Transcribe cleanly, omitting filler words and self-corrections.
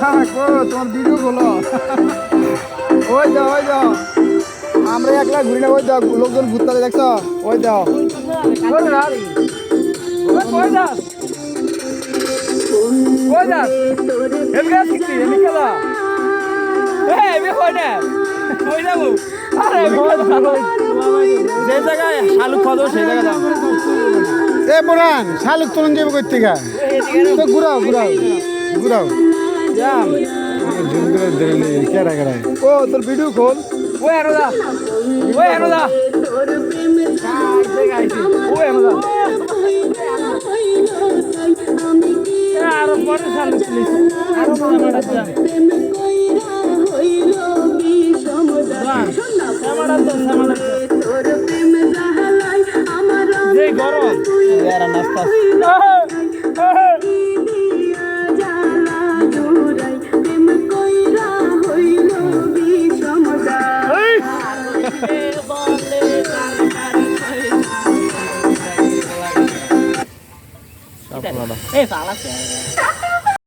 তোমার ভিডিও বলো ওই যাও আমরা একলা ঘুরি না ওই যাও লোকজন ঘুরতে দেখছো ওই যাও যে জায়গায় শালুক খাওয়া সেই জায়গায় যাও এ পড়ান শালুক তুলন যাবে কই থেকে তো ঘুরাও ঝুম করে ধরে কেরা ও তোর ভিডিও খোল ওই এনোদা আরো পরে শালুক প্লিজ আরো গরম নাস্তা এই পালা